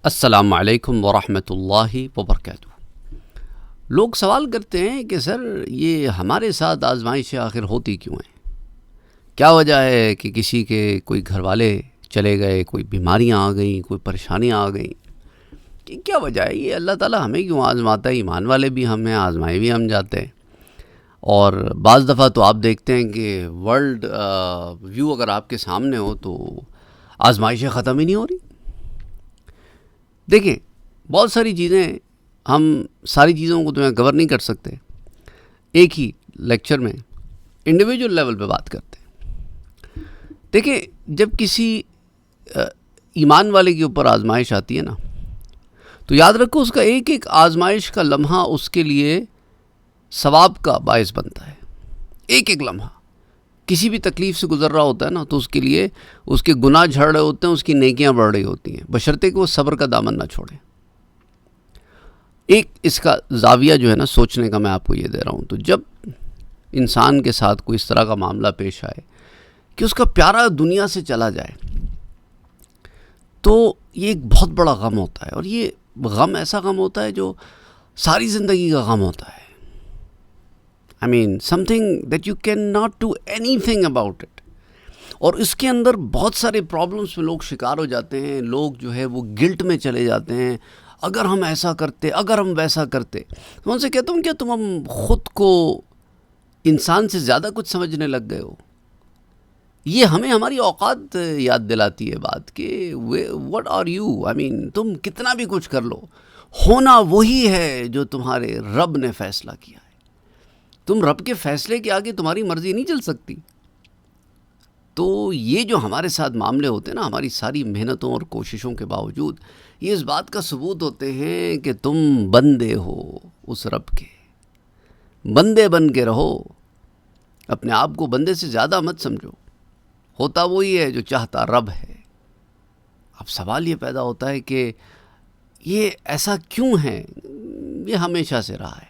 السلام علیکم ورحمۃ اللہ وبرکاتہ۔ لوگ سوال کرتے ہیں کہ سر یہ ہمارے ساتھ آزمائشیں آخر ہوتی کیوں ہیں؟ کیا وجہ ہے کہ کسی کے کوئی گھر والے چلے گئے، کوئی بیماریاں آ گئیں، کوئی پریشانیاں آ گئیں؟ کہ کیا وجہ ہے؟ یہ اللہ تعالیٰ ہمیں کیوں آزماتا ہے؟ ایمان والے بھی ہم ہیں، آزمائے بھی ہم جاتے ہیں۔ اور بعض دفعہ تو آپ دیکھتے ہیں کہ ورلڈ ویو اگر آپ کے سامنے ہو تو آزمائشیں ختم ہی نہیں ہو رہی۔ دیکھیں، بہت ساری چیزیں، ہم ساری چیزوں کو تو یہاں کور نہیں کر سکتے، ایک ہی لیکچر میں انڈیویجول لیول پہ بات کرتے ہیں۔ دیکھیں، جب کسی ایمان والے کے اوپر آزمائش آتی ہے نا، تو یاد رکھو اس کا ایک ایک آزمائش کا لمحہ اس کے لیے ثواب کا باعث بنتا ہے۔ ایک ایک لمحہ کسی بھی تکلیف سے گزر رہا ہوتا ہے نا، تو اس کے لیے اس کے گناہ جھڑ رہے ہوتے ہیں، اس کی نیکیاں بڑھ رہی ہوتی ہیں، بشرطے کہ وہ صبر کا دامن نہ چھوڑیں۔ ایک اس کا زاویہ جو ہے نا سوچنے کا میں آپ کو یہ دے رہا ہوں، تو جب انسان کے ساتھ کوئی اس طرح کا معاملہ پیش آئے کہ اس کا پیارا دنیا سے چلا جائے، تو یہ ایک بہت بڑا غم ہوتا ہے، اور یہ غم ایسا غم ہوتا ہے جو ساری زندگی کا غم ہوتا ہے۔ I mean, something that you cannot do anything about it. اور اس کے اندر بہت سارے پرابلمس میں لوگ شکار ہو جاتے ہیں، لوگ جو ہے وہ گلٹ میں چلے جاتے ہیں، اگر ہم ایسا کرتے، اگر ہم ویسا کرتے۔ تو ان سے کہتا ہوں، کیا تم خود کو انسان سے زیادہ کچھ سمجھنے لگ گئے ہو؟ یہ ہمیں ہماری اوقات یاد دلاتی ہے بات کہ what are you؟ I mean، تم کتنا بھی کچھ کر لو، ہونا وہی ہے جو تمہارے رب نے فیصلہ کیا ہے۔ تم رب کے فیصلے کے آگے تمہاری مرضی نہیں چل سکتی۔ تو یہ جو ہمارے ساتھ معاملے ہوتے ہیں نا، ہماری ساری محنتوں اور کوششوں کے باوجود، یہ اس بات کا ثبوت ہوتے ہیں کہ تم بندے ہو اس رب کے، بندے بن کے رہو، اپنے آپ کو بندے سے زیادہ مت سمجھو، ہوتا وہی ہے جو چاہتا رب ہے۔ اب سوال یہ پیدا ہوتا ہے کہ یہ ایسا کیوں ہے؟ یہ ہمیشہ سے رہا ہے،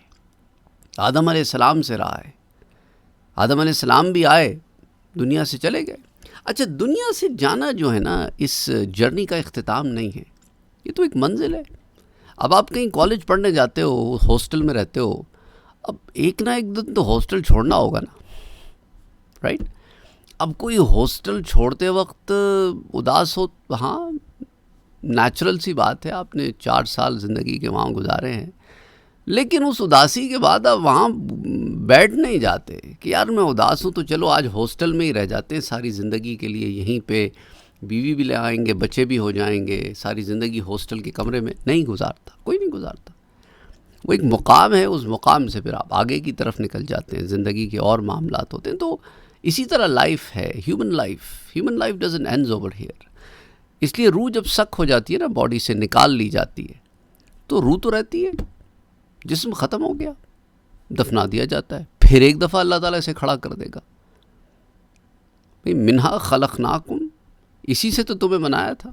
آدم علیہ السلام سے رہا ہے۔ آدم علیہ السلام بھی آئے، دنیا سے چلے گئے۔ اچھا، دنیا سے جانا جو ہے نا، اس جرنی کا اختتام نہیں ہے، یہ تو ایک منزل ہے۔ اب آپ کہیں کالج پڑھنے جاتے ہو، ہاسٹل میں رہتے ہو، اب ایک نہ ایک دن تو ہاسٹل چھوڑنا ہوگا نا، رائٹ؟ اب کوئی ہاسٹل چھوڑتے وقت اداس ہو، ہاں نیچرل سی بات ہے، آپ نے 4 سال زندگی کے وہاں گزارے ہیں، لیکن اس اداسی کے بعد آپ وہاں بیٹھ نہیں جاتے کہ یار میں اداس ہوں تو چلو آج ہاسٹل میں ہی رہ جاتے ہیں ساری زندگی کے لیے، یہیں پہ بیوی بھی لے آئیں گے، بچے بھی ہو جائیں گے، ساری زندگی ہاسٹل کے کمرے میں نہیں گزارتا، کوئی نہیں گزارتا۔ وہ ایک مقام ہے، اس مقام سے پھر آپ آگے کی طرف نکل جاتے ہیں، زندگی کے اور معاملات ہوتے ہیں۔ تو اسی طرح لائف ہے، human life doesn't ends over here. اس لیے روح جب سک ہو جاتی ہے نا، باڈی سے نکال لی جاتی ہے، تو روح تو رہتی ہے، جسم ختم ہو گیا، دفنا دیا جاتا ہے، پھر ایک دفعہ اللہ تعالیٰ اسے کھڑا کر دے گا۔ منہا خلقناکم، اسی سے تو تمہیں بنایا تھا،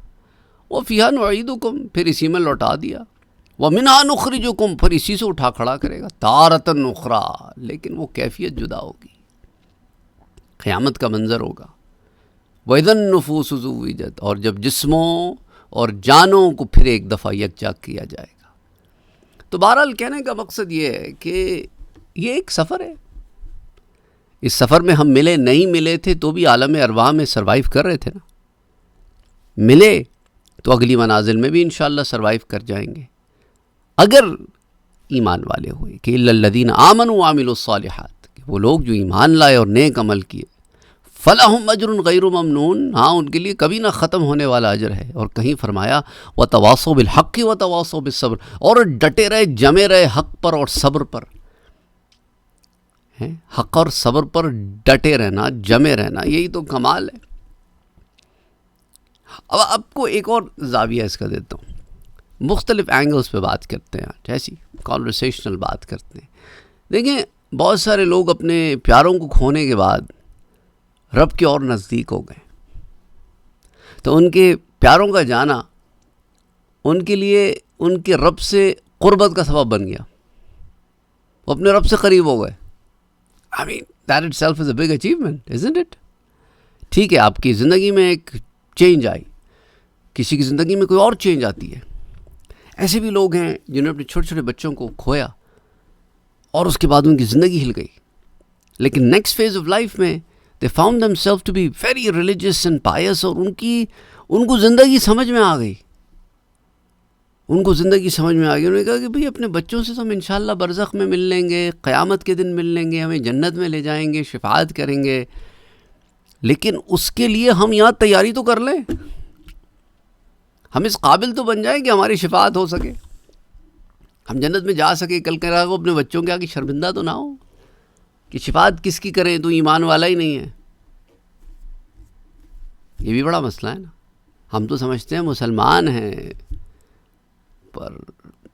وفیہا نعیدکم، پھر اسی میں لوٹا دیا، ومنہا نخرجکم، پھر اسی سے اٹھا کھڑا کرے گا، تارۃ اخری، لیکن وہ کیفیت جدا ہوگی، قیامت کا منظر ہوگا۔ وَإِذَا النُّفُوسُ زُوِّجَتْ، اور جب جسموں اور جانوں کو پھر ایک دفعہ یکجا کیا جائے گا۔ تو بہرحال کہنے کا مقصد یہ ہے کہ یہ ایک سفر ہے، اس سفر میں ہم ملے نہیں ملے تھے تو بھی عالم ارواح میں سروائیو کر رہے تھے نا، ملے تو اگلی منازل میں بھی انشاءاللہ سروائیو کر جائیں گے، اگر ایمان والے ہوئے کہ الا الذین آمنوا وعملوا الصالحات، کہ وہ لوگ جو ایمان لائے اور نیک عمل کیے، فلہم اجر غیر ممنون، ہاں ان کے لیے کبھی نہ ختم ہونے والا اجر ہے۔ اور کہیں فرمایا وتواصوا بالحق وتواصوا بالصبر، اور ڈٹے رہے، جمے رہے حق پر اور صبر پر، حق اور صبر پر ڈٹے رہنا، جمے رہنا، یہی تو کمال ہے۔ اب آپ کو ایک اور زاویہ اس کا دیتا ہوں، مختلف اینگلز پہ بات کرتے ہیں، ایسی کانورسیشنل بات کرتے ہیں۔ دیکھیں، بہت سارے لوگ اپنے پیاروں کو کھونے کے بعد رب کے اور نزدیک ہو گئے، تو ان کے پیاروں کا جانا ان کے لیے ان کے رب سے قربت کا سبب بن گیا، وہ اپنے رب سے قریب ہو گئے۔ I mean, that itself is a big achievement, isn't it؟ ٹھیک ہے، آپ کی زندگی میں ایک چینج آئی، کسی کی زندگی میں کوئی اور چینج آتی ہے، ایسے بھی لوگ ہیں جنہوں نے اپنے چھوٹے چھوٹے بچوں کو کھویا اور اس کے بعد ان کی زندگی ہل گئی، لیکن نیکسٹ فیز آف لائف میں they found themselves to be very religious and pious، اور ان کو زندگی سمجھ میں آ گئی، انہوں نے کہا کہ بھئی اپنے بچوں سے تو ہم انشاءاللہ برزخ میں مل لیں گے، قیامت کے دن مل لیں گے، ہمیں جنت میں لے جائیں گے، شفاعت کریں گے، لیکن اس کے لیے ہم یہاں تیاری تو کر لیں، ہم اس قابل تو بن جائیں کہ ہماری شفاعت ہو سکے، ہم جنت میں جا سکے، کل کہہ رہا کو اپنے بچوں کے آگے شرمندہ تو نہ ہو کہ شفاعت کس کی کریں، تو ایمان والا ہی نہیں ہے۔ یہ بھی بڑا مسئلہ ہے نا، ہم تو سمجھتے ہیں مسلمان ہیں، پر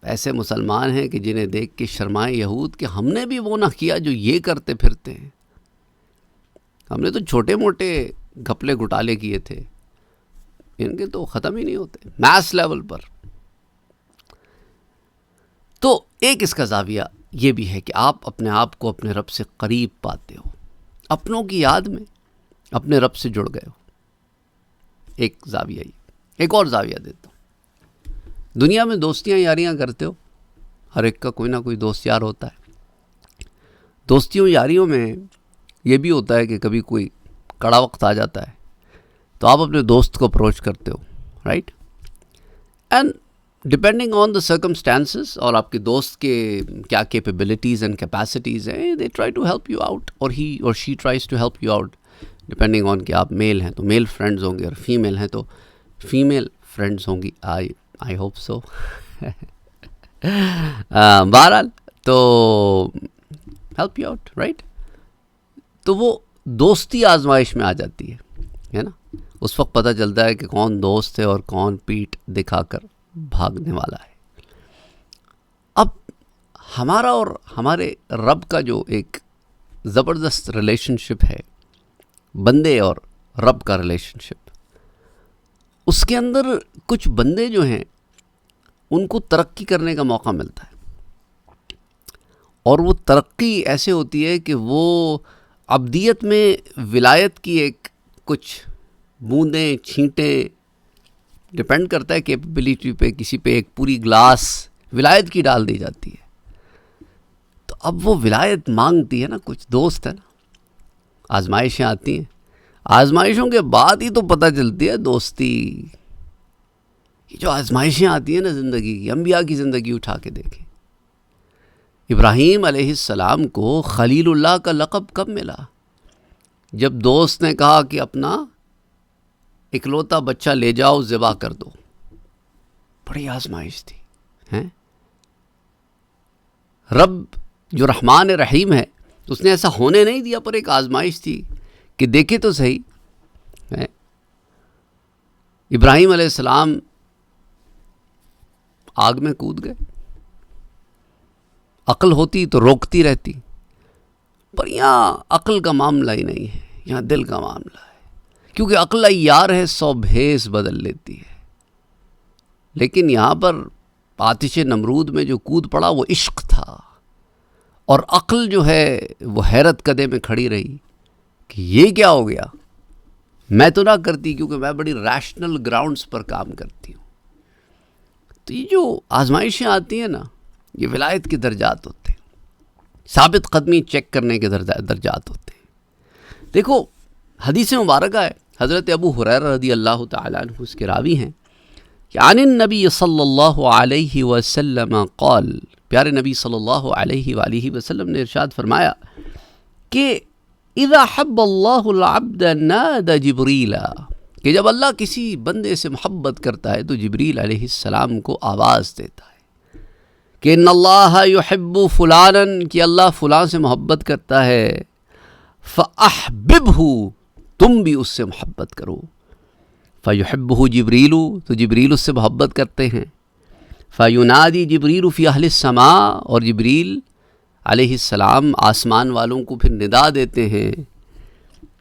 ایسے مسلمان ہیں کہ جنہیں دیکھ کے شرمائے یہود کہ ہم نے بھی وہ نہ کیا جو یہ کرتے پھرتے ہیں، ہم نے تو چھوٹے موٹے گھپلے گھٹالے کیے تھے، ان کے تو ختم ہی نہیں ہوتے میس لیول پر۔ تو ایک اس کا زاویہ یہ بھی ہے کہ آپ اپنے آپ کو اپنے رب سے قریب پاتے ہو، اپنوں کی یاد میں اپنے رب سے جڑ گئے ہو، ایک زاویہ ہی۔ ایک اور زاویہ دیتا ہوں، دنیا میں دوستیاں یاریاں کرتے ہو، ہر ایک کا کوئی نہ کوئی دوست یار ہوتا ہے، دوستیوں یاریوں میں یہ بھی ہوتا ہے کہ کبھی کوئی کڑا وقت آ جاتا ہے تو آپ اپنے دوست کو اپروچ کرتے ہو، right, and depending on the circumstances اور آپ کے دوست کے کیا کیپیبلٹیز اینڈ کیپیسٹیز ہیں، they try to help you out, اور ہی اور she tries to help you out, depending on کہ آپ میل ہیں تو میل فرینڈز ہوں گے، اور فیمیل ہیں تو فیمیل فرینڈز ہوں گی، آئی ہوپ سو۔ بہرحال تو ہیلپ یو آؤٹ، رائٹ، تو وہ دوستی آزمائش میں آ جاتی ہے نا، اس وقت پتہ چلتا ہے کہ کون دوست ہے اور کون پیٹھ دکھا کر بھاگنے والا ہے۔ اب ہمارا اور ہمارے رب کا جو ایک زبردست ریلیشن شپ ہے، بندے اور رب کا ریلیشن شپ، اس کے اندر کچھ بندے جو ہیں ان کو ترقی کرنے کا موقع ملتا ہے، اور وہ ترقی ایسے ہوتی ہے کہ وہ عبدیت میں ولایت کی ایک کچھ بوندیں چھینٹیں، ڈپینڈ کرتا ہے کیپیبلٹی پہ، کسی پہ ایک پوری گلاس ولایت کی ڈال دی جاتی ہے، تو اب وہ ولایت مانگتی ہے نا، کچھ دوست ہے نا، آزمائشیں آتی ہیں، آزمائشوں کے بعد ہی تو پتہ چلتی ہے دوستی۔ یہ جو آزمائشیں آتی ہیں نا زندگی کی، انبیاء کی زندگی اٹھا کے دیکھیں، ابراہیم علیہ السلام کو خلیل اللہ کا لقب کب ملا؟ جب دوست نے کہا کہ اپنا اکلوتا بچہ لے جاؤ، ذبح کر دو، بڑی آزمائش تھی ہیں۔ رب جو رحمان رحیم ہے، اس نے ایسا ہونے نہیں دیا، پر ایک آزمائش تھی کہ دیکھے تو صحیح ہے۔ ابراہیم علیہ السلام آگ میں کود گئے، عقل ہوتی تو روکتی رہتی، پر یہاں عقل کا معاملہ ہی نہیں ہے، یہاں دل کا معاملہ ہے، کیونکہ عقل یار ہے 100 بھیس بدل لیتی ہے، لیکن یہاں پر آتش نمرود میں جو کود پڑا وہ عشق تھا، اور عقل جو ہے وہ حیرت کدے میں کھڑی رہی کہ یہ کیا ہو گیا، میں تو نہ کرتی، کیونکہ میں بڑی ریشنل گراؤنڈز پر کام کرتی ہوں۔ تو یہ جو آزمائشیں آتی ہیں نا، یہ ولایت کے درجات ہوتے ہیں، ثابت قدمی چیک کرنے کے درجات ہوتے ہیں۔ دیکھو حدیث مبارکہ ہے، حضرت ابو ہریرہ رضی اللہ تعالیٰ عنہ اس کے راوی ہیں کہ عن النبی صلی اللہ علیہ وسلم قال، پیارے نبی صلی اللہ علیہ وآلہ وسلم نے ارشاد فرمایا کہ اذا حب اللہ العبد نادى جبریل، کہ جب اللہ کسی بندے سے محبت کرتا ہے تو جبریل علیہ السلام کو آواز دیتا ہے کہ ان اللہ یحب فلانا، کہ اللہ فلاں سے محبت کرتا ہے، فاحببہ، تم بھی اس سے محبت کرو، فیحبہ جبریل، تو جبریل اس سے محبت کرتے ہیں، فینادی جبریل فی اہل السماء، اور جبریل علیہ السلام آسمان والوں کو پھر ندا دیتے ہیں،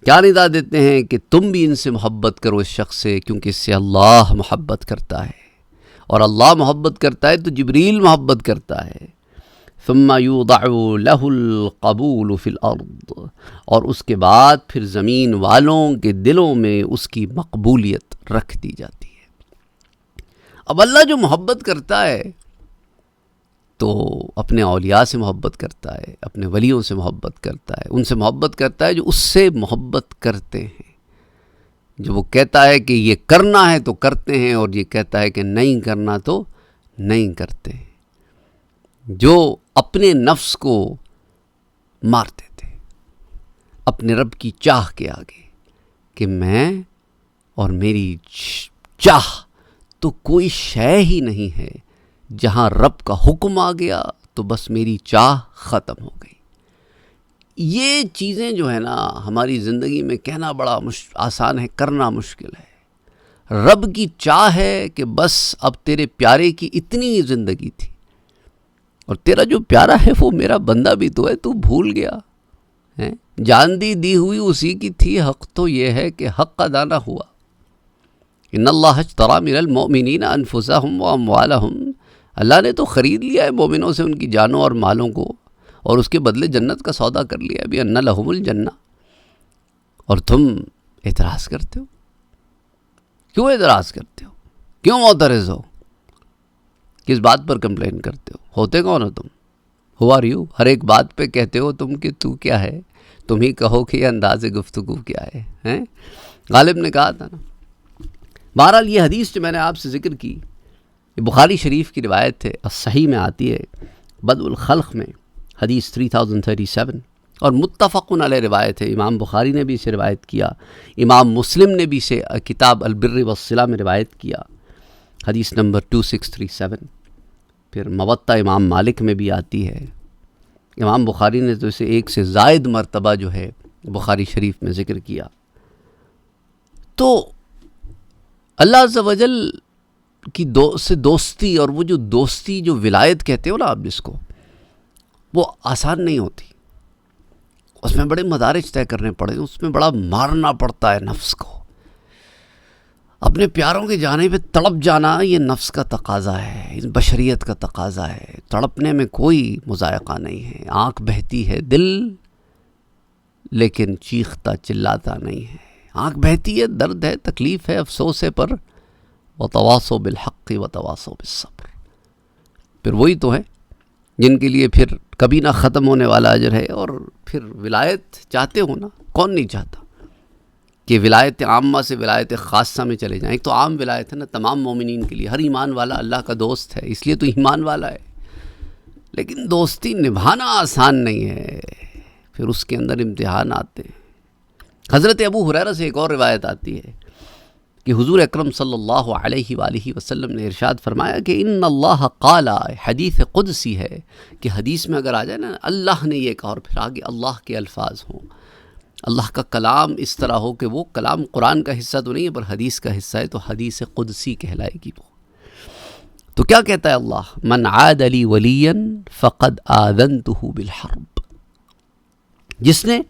کیا ندا دیتے ہیں کہ تم بھی ان سے محبت کرو، اس شخص سے، کیونکہ اس سے اللہ محبت کرتا ہے، اور اللہ محبت کرتا ہے تو جبریل محبت کرتا ہے۔ ثم یوضع له القبول فی الارض، اور اس کے بعد پھر زمین والوں کے دلوں میں اس کی مقبولیت رکھ دی جاتی ہے۔ اب اللہ جو محبت کرتا ہے تو اپنے اولیاء سے محبت کرتا ہے، اپنے ولیوں سے محبت کرتا ہے، ان سے محبت کرتا ہے جو اس سے محبت کرتے ہیں، جو وہ کہتا ہے کہ یہ کرنا ہے تو کرتے ہیں، اور یہ کہتا ہے کہ نہیں کرنا تو نہیں کرتے ہیں، جو اپنے نفس کو مار دیتے اپنے رب کی چاہ کے آگے کہ میں اور میری چاہ تو کوئی شے ہی نہیں ہے، جہاں رب کا حکم آ گیا تو بس میری چاہ ختم ہو گئی۔ یہ چیزیں جو ہے نا ہماری زندگی میں کہنا بڑا آسان ہے، کرنا مشکل ہے۔ رب کی چاہ ہے کہ بس اب تیرے پیارے کی اتنی زندگی تھی، اور تیرا جو پیارا ہے وہ میرا بندہ بھی تو ہے، تو بھول گیا ہے، جان دی ہوئی اسی کی تھی، حق تو یہ ہے کہ حق ادا نہ ہوا۔ ان اللہ اشتری من المؤمنین انفسهم واموالهم، اللہ نے تو خرید لیا ہے مومنوں سے ان کی جانوں اور مالوں کو، اور اس کے بدلے جنت کا سودا کر لیا بھی، ان لہم الجنہ، اور تم اعتراض کرتے ہو۔ کیوں اعتراض کرتے ہو؟ کیوں معترض ہو؟ کس بات پر کمپلین کرتے ہو؟ ہوتے کون ہو تم؟ Who are you? ہر ایک بات پہ کہتے ہو تم کہ تو کیا ہے، تم ہی کہو کہ یہ انداز گفتگو کیا ہے، ہیں؟ غالب نے کہا تھا نا۔ بہرحال یہ حدیث جو میں نے آپ سے ذکر کی، یہ بخاری شریف کی روایت ہے، صحیح میں آتی ہے، بدء الخلق میں، حدیث 3037، اور متفق علیہ روایت ہے۔ امام بخاری نے بھی اسے روایت کیا، امام مسلم نے بھی اسے کتاب البر والصلہ میں روایت کیا، حدیث نمبر 2637۔ پھر موطا امام مالک میں بھی آتی ہے۔ امام بخاری نے تو اسے ایک سے زائد مرتبہ جو ہے بخاری شریف میں ذکر کیا۔ تو اللہ عز و جل کی سے دوستی، اور وہ جو دوستی جو ولایت کہتے ہو نا آپ جس کو، وہ آسان نہیں ہوتی، اس میں بڑے مدارج طے کرنے پڑے، اس میں بڑا مارنا پڑتا ہے نفس کو، اپنے پیاروں کے جانے پہ تڑپ جانا، یہ نفس کا تقاضا ہے، اس بشریت کا تقاضا ہے، تڑپنے میں کوئی مذائقہ نہیں ہے، آنکھ بہتی ہے دل لیکن چیختا چلاتا نہیں ہے، آنکھ بہتی ہے، درد ہے، تکلیف ہے، افسوس ہے، پر وتواصوا بالحق وتواصوا بالصبر، پھر وہی تو ہے جن کے لیے پھر کبھی نہ ختم ہونے والا اجر ہے۔ اور پھر ولایت چاہتے ہو نا، کون نہیں چاہتا کہ ولایت عامہ سے ولایت خاصہ میں چلے جائیں؟ ایک تو عام ولایت ہے نا تمام مومنین کے لیے، ہر ایمان والا اللہ کا دوست ہے، اس لیے تو ایمان والا ہے، لیکن دوستی نبھانا آسان نہیں ہے، پھر اس کے اندر امتحان آتے ہیں۔ حضرت ابو ہریرہ سے ایک اور روایت آتی ہے کہ حضور اکرم صلی اللہ علیہ وآلہ وسلم نے ارشاد فرمایا کہ ان اللہ قال، حدیث قدسی ہے کہ حدیث میں اگر آ جائے نا اللہ نے یہ کہا، اور پھر آگے اللہ کے الفاظ ہوں، اللہ کا کلام اس طرح ہو کہ وہ کلام قرآن کا حصہ تو نہیں ہے پر حدیث کا حصہ ہے، تو حدیث قدسی کہلائے گی وہ۔ تو کیا کہتا ہے اللہ؟ من عاد لی ولیا فقد آذنتہ بالحرب، جس نے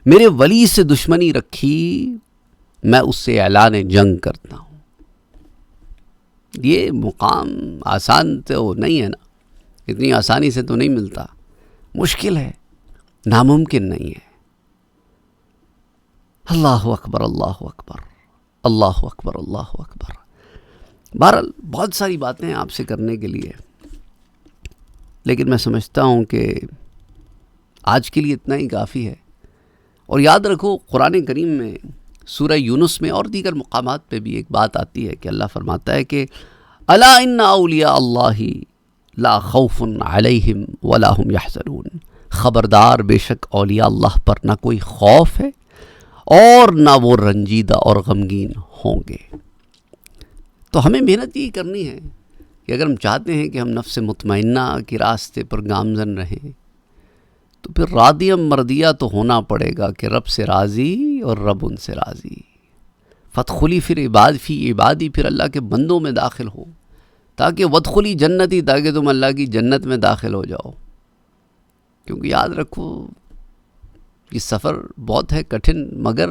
میرے ولی سے دشمنی رکھی میں اس سے اعلان جنگ کرتا ہوں۔ یہ مقام آسان تو نہیں ہے نا، اتنی آسانی سے تو نہیں ملتا، مشکل ہے، ناممکن نہیں ہے۔ اللہ اکبر، اللہ اکبر، اللہ اکبر، اللہ اکبر۔ بہرحال بہت ساری باتیں آپ سے کرنے کے لیے، لیکن میں سمجھتا ہوں کہ آج کے لیے اتنا ہی کافی ہے۔ اور یاد رکھو قرآن کریم میں سورہ یونس میں اور دیگر مقامات پہ بھی ایک بات آتی ہے کہ اللہ فرماتا ہے کہ الا ان اولیاء اللہ لا خوف علیہم ولا هم یحزنون، خبردار بے شک اولیاء اللہ پر نہ کوئی خوف ہے اور نہ وہ رنجیدہ اور غمگین ہوں گے۔ تو ہمیں محنت یہ کرنی ہے کہ اگر ہم چاہتے ہیں کہ ہم نفس مطمئنہ کے راستے پر گامزن رہیں، تو پھر راضیم مردیہ تو ہونا پڑے گا کہ رب سے راضی اور رب ان سے راضی۔ فادخلی پھر فی عبادی، پھر اللہ کے بندوں میں داخل ہو، تاکہ وادخلی جنتی، تاکہ تم اللہ کی جنت میں داخل ہو جاؤ۔ کیونکہ یاد رکھو یہ سفر بہت ہے کٹھن، مگر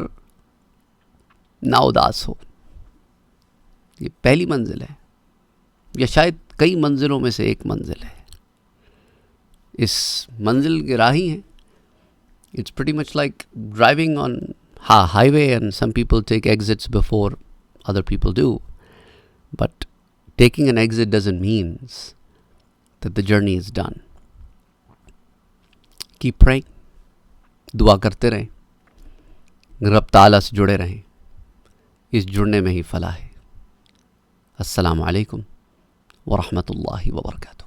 نہ اداس ہو، یہ پہلی منزل ہے، یا شاید کئی منزلوں میں سے ایک منزل ہے۔ اس منزل کے راہی ہیں۔ It's pretty much like driving on highway and some people take exits before other people do. But taking an exit doesn't mean that the journey is done. Keep praying. دعا کرتے رہیں, رب تعالیٰ سے جڑے رہیں. اس جڑنے میں ہی فلاح ہے. السلام علیکم ورحمۃ اللہ وبرکاتہ.